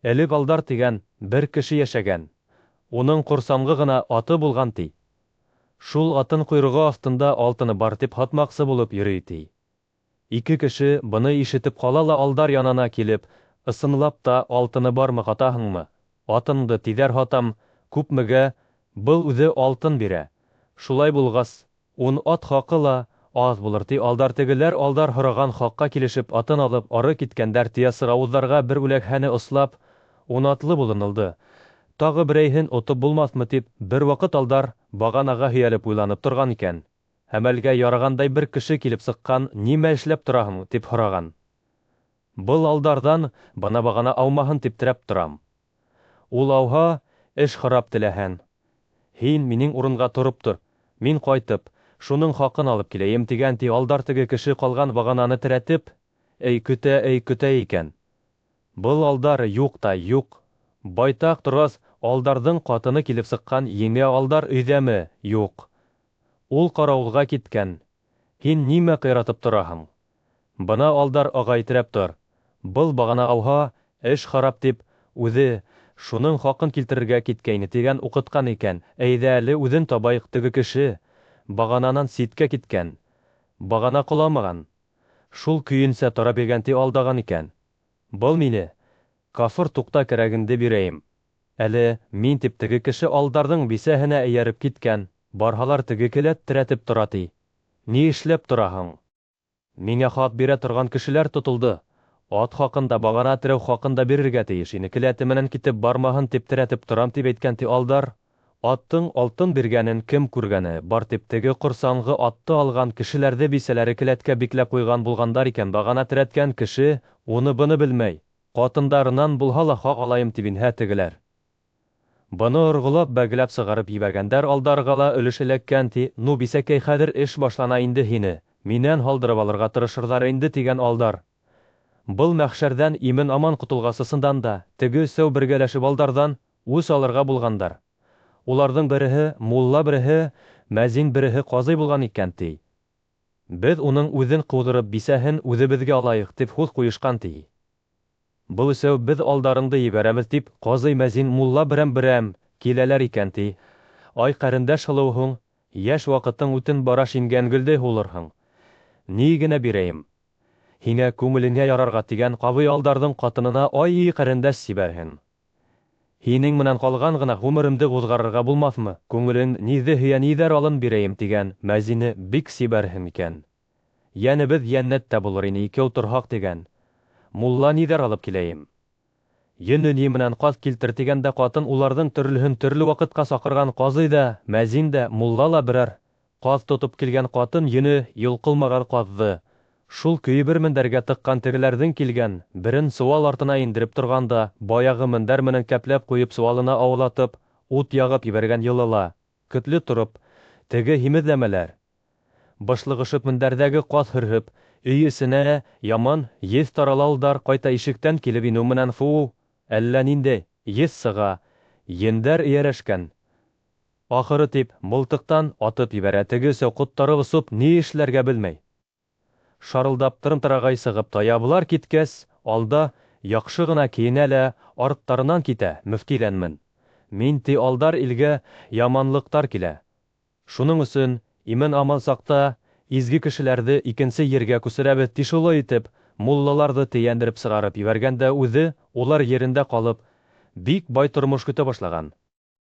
Элек Алдар тигән бер кеше яшәгән. Уның ҡорсанғы гына аты булған ти. Шул атын ҡойроғо аҫтында алтыны бар тип һатмаҡсы булып йөрөй ти. Ике кеше быны ишетеп ҡала ла Алдар янына килеп, ысынлап та алтыны бармы һатаһыңмы? Атыңды тиҙәр һатам, күпмегә? Был үҙе алтын бирә. Шулай булғас, ат хаҡы ла аҙ булыр ти. Алдар тегеләр Алдар һораған хаҡҡа килешеп атын алып ары киткәндәр тиясыр ауыҙҙарға бер үләкһәне ослап, атлы булынылды. Тағы берәйһен отоп булмаҫмы тип, бер ваҡыт Алдар бағанаға һөйәлеп уйланып торған икән. Әмәлгә ярағандай бер кеше килеп сыҡҡан, нимә эшләп тораһың тип һораған. Был Алдарҙан бына бағана аумаһын тип терәп торам. Ул ауһа, эш харап теләһән. Һин минең урынға тороп тор. Мин ҡайтып, шуның хаҡын алып киләйем тигән ти. Алдар теге кеше ҡалған бағананы терәтеп, көтә икән. Был Алдар юҡ та юҡ. Байтаҡ торғас, Алдарҙың ҡатыны килеп сыҡҡан, еңә Алдар өйҙәме? Юҡ. Ул ҡарауылға киткән. Һин нимә ҡыйратып тораһың? Бына Алдар ағай терәп тор. Был бағана ауһа, эш харап тип, үҙе шуның хаҡын килтерергә киткәйне тигән уҡытҡан икән. Әйҙә әле үҙен табайыҡ, теге кеше бағананан ситкә киткән. Бағана ҡоламаған. Шул көйөнсә тора биргән ти алдаған икән. Был мине. Кафыр туҡта кәрәгенде бирәйем. Әле мин тип теге кеше Алдарҙың бисәһенә эйәреп киткән. Барһалар теге келәт терәтеп тора ти. Ни эшләп тораһың? Миңә хат бирә торған кешеләр тотолдо. Ат хаҡында, бағана терәү хаҡында бирергә тейеш ине. Келәте менән китеп бармаһын тип терәтеп торам тип әйткән ти Алдар. Аттың алтын биргәнен кем күргәне? Бар тип теге ҡорсанғы атты алған кешеләрҙе бисәләре келәткә бикләп ҡуйған булғандар икән. Бағана терәткән кеше уны-быны белмәй. Ҡатындарынан булһа ла хаҡ алайым тип инһә тегеләр. Быны орғолап, бәгеләп сығарып ебәргәндәр. Алдарға ла өлөш эләккән ти. Ну, бисәкәй, хәҙер эш башлана инде һине. Минән һалдырып алырға тырышырҙар инде тигән Алдар. Был мәхшәрҙән имен аман ҡотолғас, ысындан да теге өсәү бергәләшеп Алдарҙан үс алырға булғандар. Уларҙың береһе мулла, береһе мәзин, береһе ҡазый булған икән ти. Беҙ уның үҙен ҡыуҙырып, бисәһен үҙебеҙгә алайыҡ тип һүҙ ҡуйышҡан ти. Был өсәү беҙ Алдарыңды ебәрәбеҙ тип, ҡазый, мәзин, мулла берәм-берәм киләләр икән ти. Ай, ҡәрендәш һылыуһың, йәш ваҡытың үтен бара шингән гөлдәй һулырһың. Ни генә бирәйем? Һиңә күңелеңә ярарға тигән ҡабый Алдарҙың ҡатынына ай ҡәрендәш сибәрһен. Һинең менән ҡалған ғына ғүмеремде уҙғарырға булмаҫмы? Күңелең ниҙе һөйә, ниҙәр алын бирәйем тигән мәзине бик сибәрһен икән. Йәнебеҙ йәннәттә булыр ине, икәү торһаҡ тигән. Мулла ниҙәр алып киләйем? Йөнө ни менән ҡаҙ килтер тигәндә ҡатын уларҙың төрлөһөн төрлө ваҡытҡа саҡырған. Ҡазый да, мәзин дә, мулла ла берәр ҡаҙ тотоп килгән. Ҡатын йөнө йолҡолмаған ҡаҙҙы шул көйөбөр мендәргә тыҡҡан, тегеләрҙең килгән берен сыуал артына индереп торғанда, баяғы мендәр менән кәпләп ҡуйып, сыуалына аулатып, ут яғып ебәргән йылыла, көтлө тороп, теге һимеҙләмәләр. Бышлығышып мендәрҙәге ҡаҙ һөрһөп, өй эсенә яман еҫ тарала. Алдар ҡайта ишектән килеп инеү менән әллә ниндәй еҫ сыға, ендәр эйәрәшкән. Ахыры тип, мылтыҡтан атып ебәрә. Теге өсәү ҡоттары осоп, ни эшләргә белмәй. Шарылдап тырым-тырағай сығып таябылар. Киткәс, алда яҡшы ғына кейенә лә арттарынан китә. Мөфтиҙәнмен. Мин ти, Алдар илгә яманлыҡтар килә. Шуның өсөн имен аман саҡта изге кешеләрҙе икенсе ергә күсерәбеҙ ти. Шулай итеп, муллаларҙы тейәндереп сығарып ебәргәндә, үҙе улар ерендә ҡалып, бик бай тормош көтә башлаған.